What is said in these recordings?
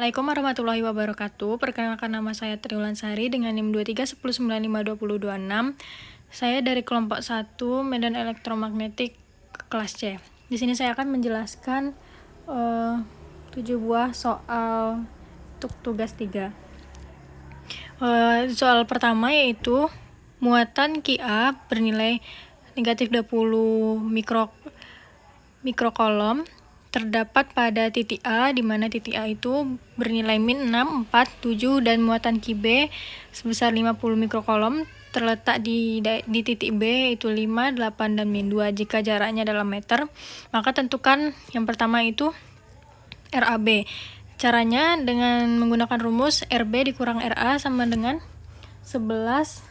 Assalamualaikum warahmatullahi wabarakatuh. Perkenalkan, nama saya Triwulansari dengan NIM 2310952026. Saya dari kelompok 1 Medan Elektromagnetik kelas C. Di sini saya akan menjelaskan 7 buah soal untuk tugas 3. Soal pertama yaitu muatan Ki-A bernilai negatif 20 mikrokolom terdapat pada titik A, di mana titik A itu bernilai min 6, 4, 7, dan muatan Ki-B sebesar 50 mikrokolom terletak di titik B itu 5, 8, dan min 2. Jika jaraknya dalam meter, maka tentukan yang pertama itu RAB. Caranya dengan menggunakan rumus RB dikurang RA sama dengan 11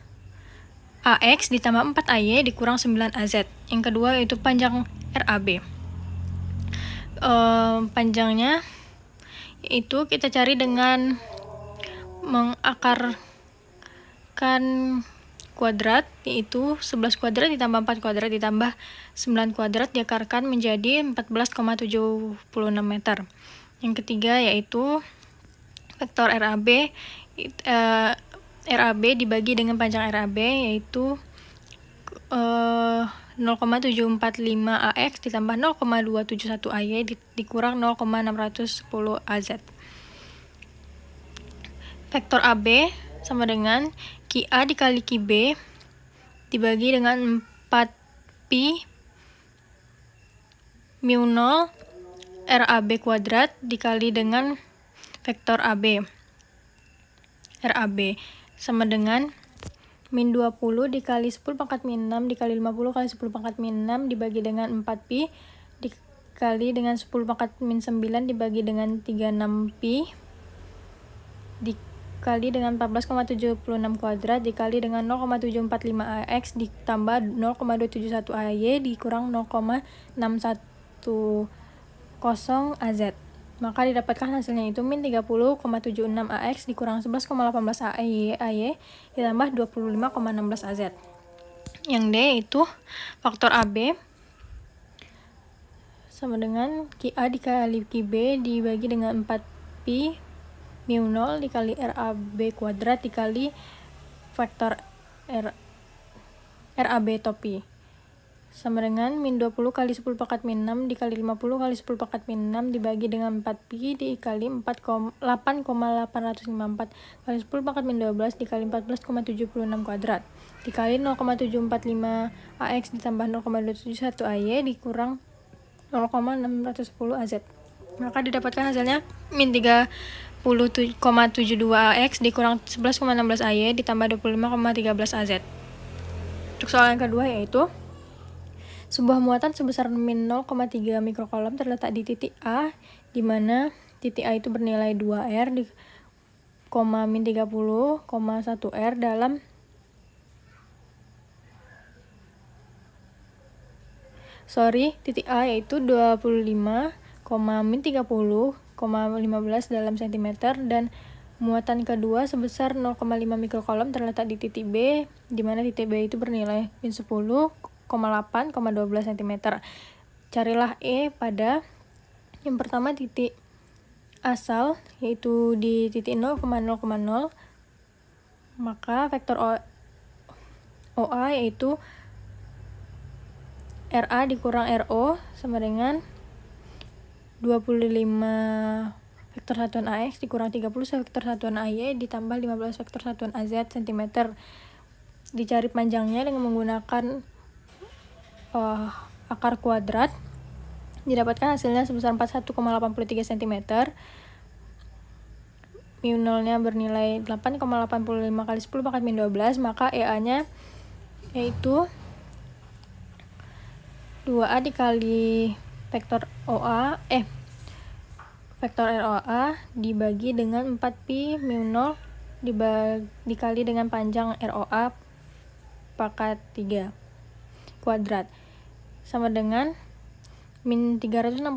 AX ditambah 4 AY dikurang 9 AZ. Yang kedua yaitu panjang RAB. Panjangnya itu kita cari dengan mengakarkan kuadrat, yaitu 11 kuadrat ditambah 4 kuadrat ditambah 9 kuadrat diakarkan menjadi 14,76 meter. Yang ketiga yaitu vektor RAB. RAB dibagi dengan panjang RAB yaitu 0,745 AX ditambah 0,271 AY dikurang 0,610 AZ. Vektor AB sama dengan Ki-A dikali Ki-B dibagi dengan 4pi mu 0 RAB kuadrat dikali dengan vektor AB. RAB sama dengan min 20 dikali 10 pangkat min 6 dikali 50 kali 10 pangkat min 6 dibagi dengan 4pi dikali dengan 10 pangkat min 9 dibagi dengan 36pi dikali dengan 14,76 kuadrat dikali dengan 0,745 AX ditambah 0,271 AY dikurang 0,610 AZ. Maka didapatkan hasilnya itu min 30,76 AX dikurang 11,18 AY ditambah 25,16 AZ. Yang D itu faktor AB sama dengan Ki-A dikali Ki-B dibagi dengan 4pi mu 0 dikali RAB kuadrat dikali faktor RAB topi sama dengan min 20 kali 10 pangkat min 6 dikali 50 kali 10 pangkat min 6 dibagi dengan 4pi dikali 8,854 kali 10 pangkat min 12 dikali 14,76 kuadrat dikali 0,745 AX ditambah 0,271 AY dikurang 0,610 AZ. Maka didapatkan hasilnya min 30,72 AX dikurang 11,16 AY ditambah 25,13 AZ. Untuk soal yang kedua yaitu sebuah muatan sebesar min 0,3 mikrokolom terletak di titik A, di mana titik A itu bernilai 2R di min 30,1 R dalam titik A yaitu 25, min 30,15 dalam cm dan muatan kedua sebesar 0,5 mikrokolom terletak di titik B, di mana titik B itu bernilai min 10,8,12 cm. Carilah E pada yang pertama titik asal yaitu di titik 0,0,0, maka vektor OA yaitu RA dikurang RO sama dengan 25 vektor satuan AX dikurang 30 vektor satuan AY ditambah 15 vektor satuan AZ cm. Dicari panjangnya dengan menggunakan akar kuadrat, didapatkan hasilnya sebesar 41,83 cm. Mu 0-nya bernilai 8,85 kali 10 pangkat min 12, maka EA-nya yaitu 2A dikali vektor ROA dibagi dengan 4pi mu 0 dikali dengan panjang ROA pangkat 3 kuadrat sama dengan min 365,55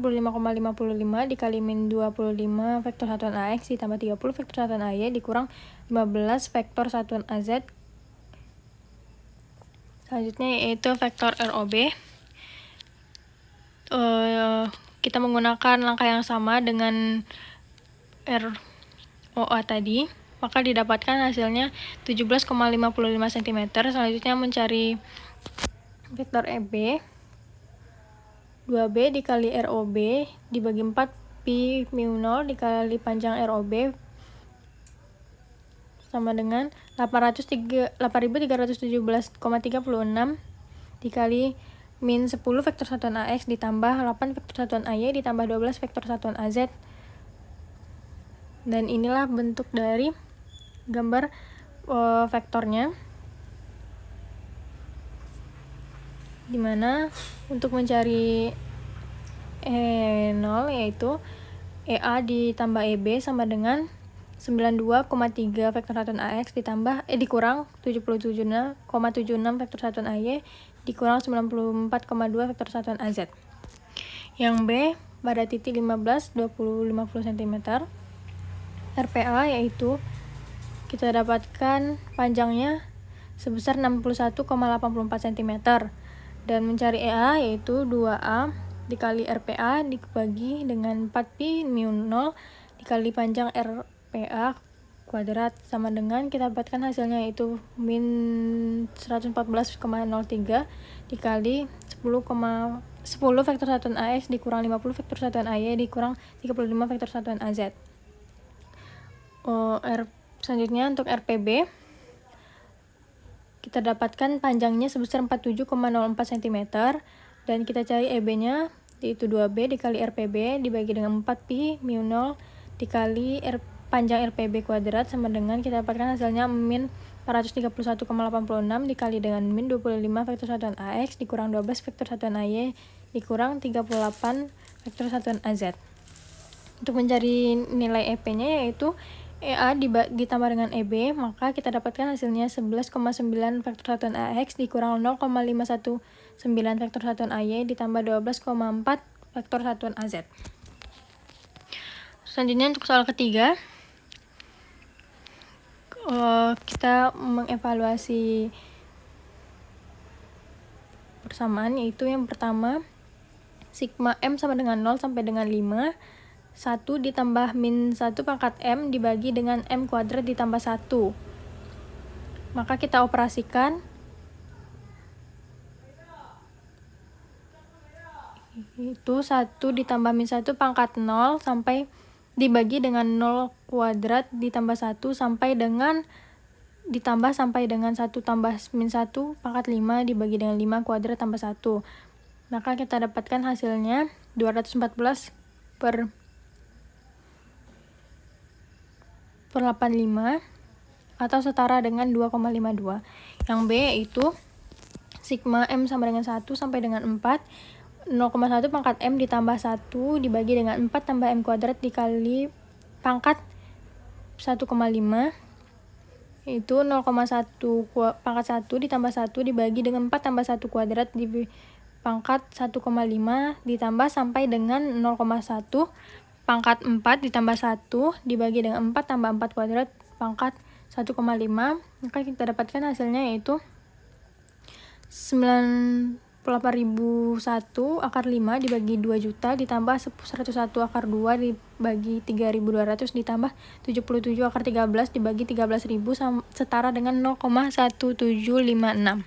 dikali min 25 vektor satuan AX ditambah 30 vektor satuan AY dikurang 15 vektor satuan AZ. Selanjutnya yaitu vektor ROB. Kita menggunakan langkah yang sama dengan ROA tadi, maka didapatkan hasilnya 17,55 cm. Selanjutnya mencari vektor EB. 2B dikali ROB dibagi 4 pi mu 0 dikali panjang ROB sama dengan 8.317,36 dikali min 10 vektor satuan AX ditambah 8 vektor satuan AY ditambah 12 vektor satuan AZ. Dan inilah bentuk dari gambar vektornya, dimana untuk mencari E0 yaitu EA ditambah EB sama dengan 92,3 vektor satuan AX ditambah dikurang 77,76 vektor satuan AY dikurang 94,2 vektor satuan AZ. Yang B pada titik 15, 20, 50 cm. RPA yaitu kita dapatkan panjangnya sebesar 61,84 cm. Dan mencari EA yaitu 2A dikali RPA dibagi dengan 4 pi mu 0 dikali panjang RPA kuadrat sama dengan kita dapatkan hasilnya yaitu min 114,03 dikali 10 vektor satuan AX dikurang 50 vektor satuan AY dikurang 35 vektor satuan AZ. Selanjutnya untuk RPB kita dapatkan panjangnya sebesar 47,04 cm dan kita cari EB-nya yaitu 2B dikali RPB dibagi dengan 4 pi mu 0 dikali panjang RPB kuadrat sama dengan kita dapatkan hasilnya min 431,86 dikali dengan min 25 vektor satuan AX dikurang 12 vektor satuan AY dikurang 38 vektor satuan AZ. Untuk mencari nilai EP-nya yaitu EA ditambah dengan EB, maka kita dapatkan hasilnya 11,9 vektor satuan AX dikurang 0,519 vektor satuan AY ditambah 12,4 vektor satuan AZ. Selanjutnya untuk soal ketiga, kita mengevaluasi persamaan, yaitu yang pertama sigma M sama dengan 0 sampai dengan 5, 1 ditambah min 1 pangkat M dibagi dengan M kuadrat ditambah 1. Maka kita operasikan. Itu 1 ditambah min 1 pangkat 0 sampai dibagi dengan 0 kuadrat ditambah 1 sampai dengan ditambah sampai dengan 1 tambah min 1 pangkat 5 dibagi dengan 5 kuadrat tambah 1. Maka kita dapatkan hasilnya 214 per 85 atau setara dengan 2,52. Yang B yaitu sigma M sama dengan 1 sampai dengan 4, 0,1 pangkat M ditambah 1 dibagi dengan 4 tambah M kuadrat dikali pangkat 1,5 itu 0,1 pangkat 1 ditambah 1 dibagi dengan 4 tambah 1 kuadrat di pangkat 1,5 ditambah sampai dengan 0,1 pangkat 4 ditambah 1 dibagi dengan 4 tambah 4 kuadrat pangkat 1,5, maka kita dapatkan hasilnya yaitu 98.001 akar 5 dibagi 2 juta ditambah 101 akar 2 dibagi 3.200 ditambah 77 akar 13 dibagi 13.000 setara dengan 0,1756.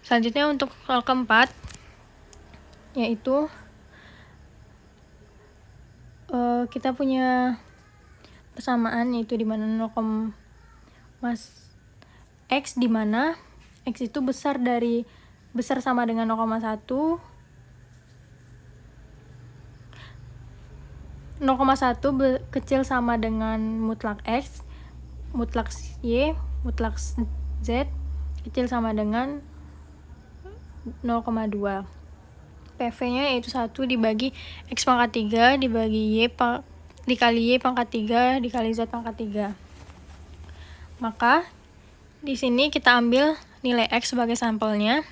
Selanjutnya untuk soal keempat yaitu kita punya persamaan yaitu di mana 0, X di mana X itu besar sama dengan 0,1, 0,1 kecil sama dengan mutlak X, mutlak Y, mutlak Z kecil sama dengan 0,2. PV-nya yaitu 1 dibagi X pangkat 3 dibagi dikali Y pangkat 3 dikali Z pangkat 3. Maka di sini kita ambil nilai X sebagai sampelnya.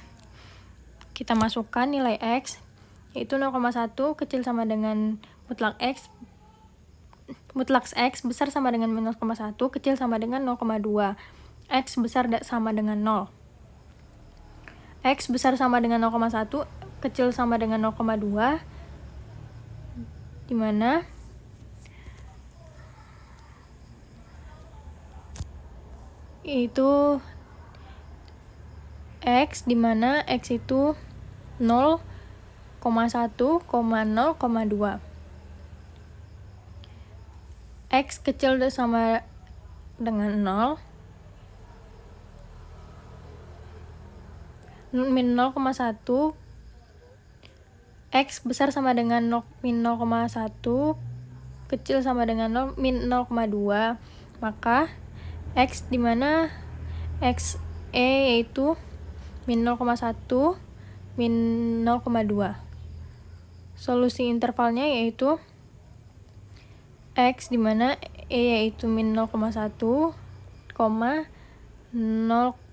Kita masukkan nilai X yaitu 0,1 kecil sama dengan mutlak X besar sama dengan 0,1 kecil sama dengan 0,2. X besar sama dengan 0. X besar sama dengan 0,1 kecil sama dengan 0,2 dimana yaitu X, di mana X itu 0,1, 0,2. X kecil sama dengan 0, min 0,1, X besar sama dengan min 0,1, kecil sama dengan 0, min 0,2, maka X di mana X yaitu min 0,1, min 0,2. Solusi intervalnya yaitu X di mana yaitu min 0,1,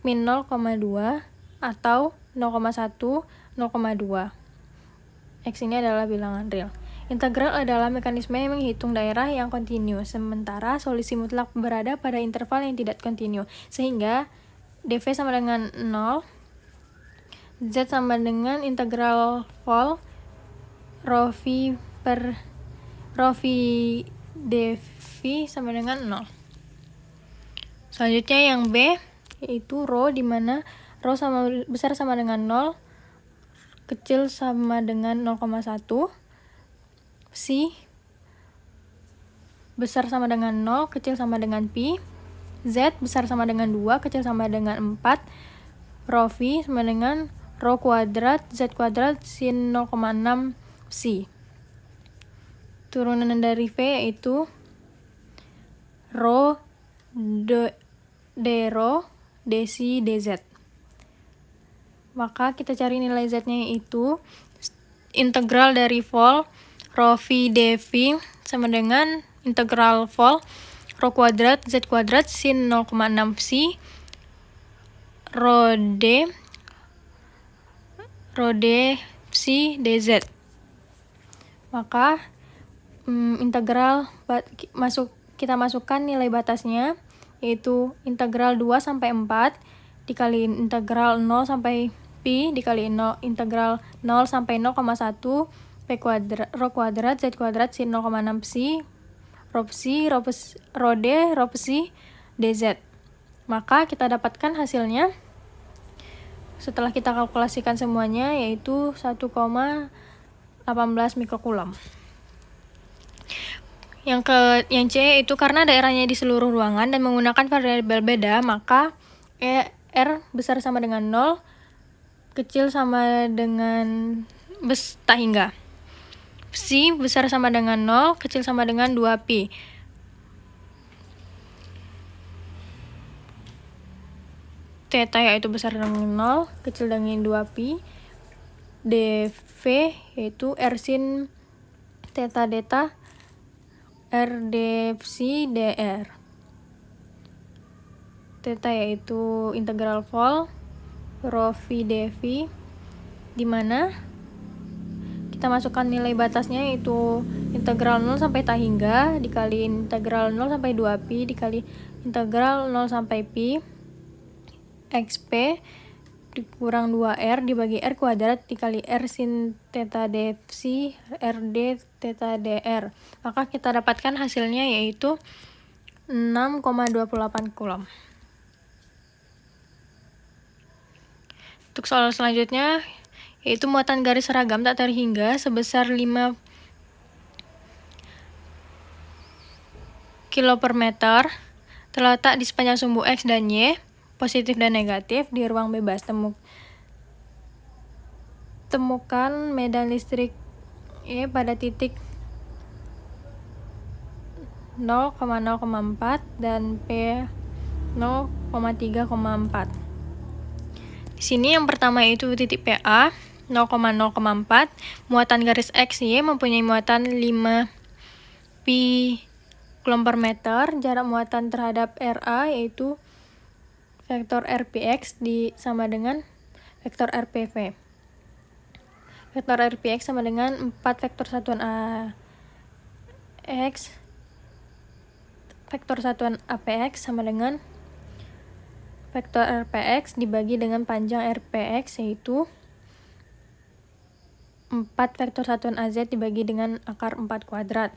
min 0,2 atau 0,1, 0,2. X ini adalah bilangan real. Integral adalah mekanisme yang menghitung daerah yang kontinu, sementara solusi mutlak berada pada interval yang tidak kontinu, sehingga dv sama dengan 0, z sama dengan integral vol rho v dv sama dengan 0. Selanjutnya yang B yaitu rho, di mana rho besar sama dengan 0, kecil sama dengan 0,1, psi besar sama dengan 0, kecil sama dengan pi, z besar sama dengan 2, kecil sama dengan 4, rho v sama dengan rho kuadrat z kuadrat sin 0,6 psi. Turunan dari V yaitu rho d rho dc dz. Maka kita cari nilai z-nya yaitu integral dari vol rho v dv sama dengan integral vol rho kuadrat z kuadrat sin 0,6 psi rho d psi dz. Maka integral kita masukkan nilai batasnya yaitu integral 2 sampai 4 dikali integral 0 sampai pi dikali integral 0 sampai 0,1 p kuadrat rho kuadrat z kuadrat sin 0,6 psi rho d rho psi dz. Maka kita dapatkan hasilnya setelah kita kalkulasikan semuanya yaitu 1,18 mikrocoulomb. Yang C itu karena daerahnya di seluruh ruangan dan menggunakan variabel beda, maka R besar sama dengan 0, kecil sama dengan tak hingga. Psi besar sama dengan 0, kecil sama dengan 2pi. Theta yaitu besar dengan 0, kecil dengan 2pi. dv yaitu R sin theta deta R d psi dr. Theta yaitu integral vol rho v dv, di mana kita masukkan nilai batasnya yaitu integral 0 sampai tak hingga dikali integral 0 sampai 2pi dikali integral 0 sampai pi xp dikurang 2r dibagi r kuadrat dikali r sin theta d psi r d theta dr. Maka kita dapatkan hasilnya yaitu 6,28 coulomb. Untuk soal selanjutnya yaitu muatan garis seragam tak terhingga sebesar 5 kilo per meter terletak di sepanjang sumbu X dan Y, positif dan negatif, di ruang bebas. Temukan medan listrik E pada titik 0,0,4 dan P 0,3,4. Di sini yang pertama itu titik PA 0,0,4, muatan garis XY mempunyai muatan 5 pi coulomb per meter, jarak muatan terhadap RA yaitu vektor RPX sama dengan vektor RPV. Vektor RPX sama dengan 4 vektor satuan AX, vektor satuan APX sama dengan vektor RPX dibagi dengan panjang RPX yaitu 4 vektor satuan AZ dibagi dengan akar 4 kuadrat.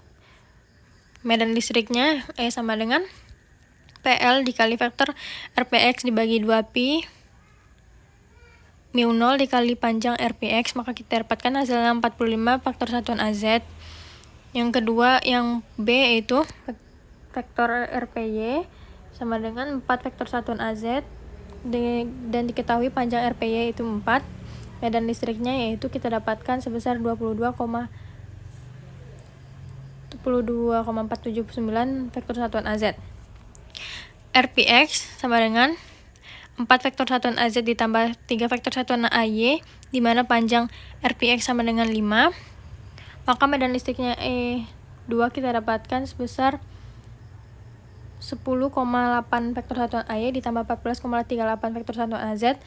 Medan listriknya E sama dengan PL dikali vektor RPX dibagi 2pi mu 0 dikali panjang RPX, maka kita dapatkan hasilnya 45 faktor satuan AZ. Yang kedua, yang B yaitu vektor RPY sama dengan 4 vektor satuan AZ dan diketahui panjang RPY itu 4. Medan listriknya yaitu kita dapatkan sebesar 22,479 vektor satuan AZ. RPX sama dengan 4 vektor satuan AZ ditambah 3 vektor satuan AY, di mana panjang RPX sama dengan 5. Maka medan listriknya E2 kita dapatkan sebesar 10,8 vektor satuan AY ditambah 14,38 vektor satuan AZ.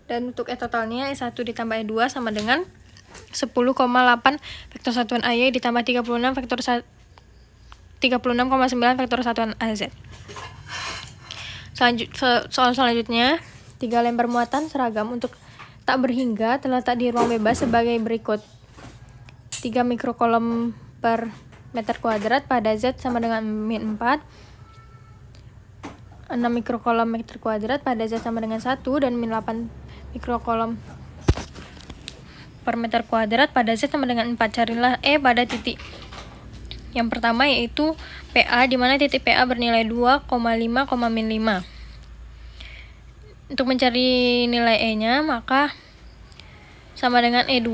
Dan untuk E totalnya E1 ditambah E2 sama dengan 10,8 vektor satuan AY ditambah 36,9 vektor satuan AZ. Soal selanjutnya, 3 lembar muatan seragam untuk tak berhingga terletak di ruang bebas sebagai berikut. 3 mikrokolom per meter kuadrat pada Z sama dengan min 4. 6 mikrokolom meter kuadrat pada Z sama dengan 1 dan min 8 mikrokolom per meter kuadrat pada Z sama dengan 4. Carilah E pada titik. Yang pertama yaitu PA, di mana titik PA bernilai 2,5, min 5. Untuk mencari nilai E-nya, maka sama dengan E2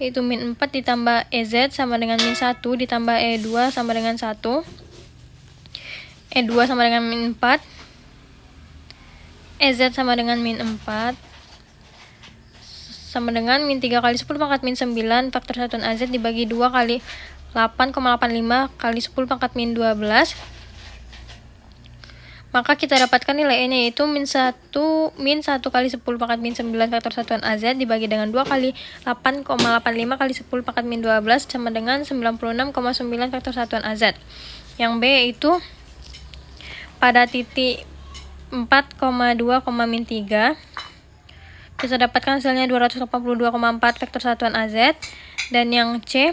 yaitu min 4 ditambah EZ sama dengan min 1 ditambah E2 sama dengan 1. E2 sama dengan min 4. EZ sama dengan min 4 sama dengan min 3 kali 10 pangkat min 9 faktor satuan AZ dibagi 2 kali 8,85 kali 10 pangkat min 12. Maka kita dapatkan nilai E-nya yaitu min 1 kali 10 pangkat min 9 faktor satuan AZ dibagi dengan 2 kali 8,85 kali 10 pangkat min 12 sama dengan 96,9 faktor satuan AZ. Yang B yaitu pada titik 4,2, min 3 kita dapatkan hasilnya 282,4 vektor satuan AZ. Dan yang C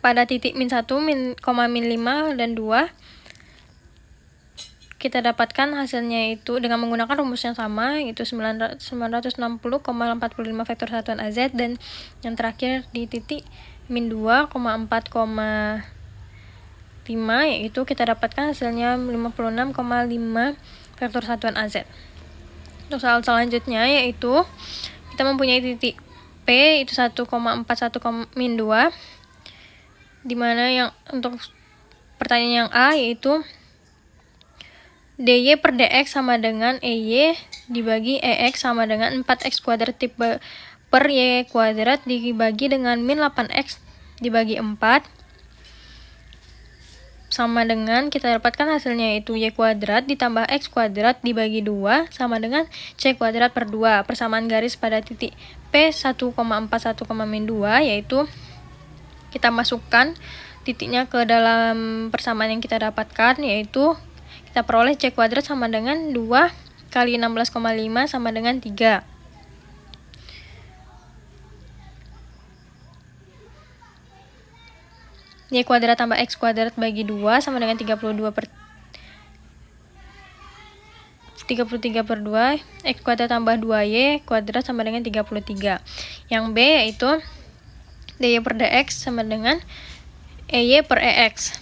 pada titik min 1, min 5 dan 2 kita dapatkan hasilnya itu dengan menggunakan rumus yang sama, yaitu 960,45 vektor satuan AZ. Dan yang terakhir di titik min 2,4,5 yaitu kita dapatkan hasilnya 56,5 vektor satuan AZ. Untuk soal selanjutnya yaitu kita mempunyai titik P itu 1,41, min 2, dimana yang untuk pertanyaan yang A yaitu DY per DX sama dengan EY dibagi EX sama dengan 4X kuadrat tipe per Y kuadrat dibagi dengan min 8X dibagi 4 sama dengan kita dapatkan hasilnya yaitu Y kuadrat ditambah X kuadrat dibagi 2 sama dengan C kuadrat per 2. Persamaan garis pada titik P 1,41, min 2 yaitu kita masukkan titiknya ke dalam persamaan yang kita dapatkan, yaitu kita peroleh C kuadrat sama dengan 2 kali 16,5 sama dengan 3. Y kuadrat tambah X kuadrat bagi 2 sama dengan 33 per 2. X kuadrat tambah 2Y kuadrat sama dengan 33. Yang B yaitu DY per DX sama dengan EY per EX.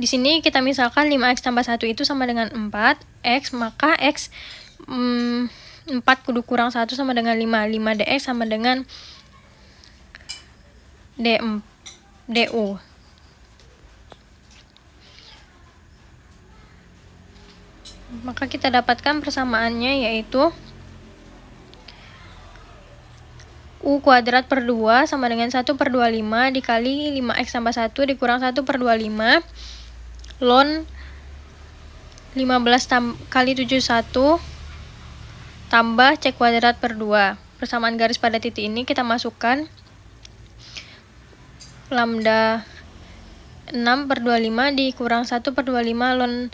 Di sini kita misalkan 5X tambah 1 itu sama dengan 4X, maka X 4 kudu kurang 1 sama dengan 5. 5DX sama dengan DU. Maka kita dapatkan persamaannya yaitu U kuadrat per 2 sama dengan 1 per 25 dikali 5X tambah 1 dikurang 1 per 25 ln 15 kali 71 tambah C kuadrat per 2. Persamaan garis pada titik ini kita masukkan lambda 6 per 25 dikurang 1 per 25 ln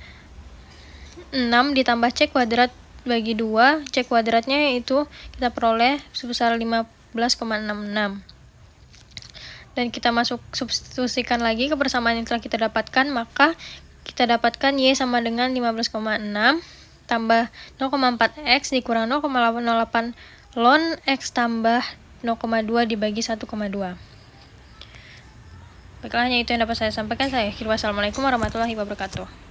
6 ditambah C kuadrat bagi 2. C kuadratnya itu kita peroleh sebesar 15,66. dan kita substitusikan lagi ke persamaan yang telah kita dapatkan, maka kita dapatkan Y sama dengan 15,6 tambah 0,4X dikurang 0,08 ln X tambah 0,2 dibagi 1,2. Baiklah, hanya itu yang dapat saya sampaikan. Saya akhiri. Wassalamualaikum warahmatullahi wabarakatuh.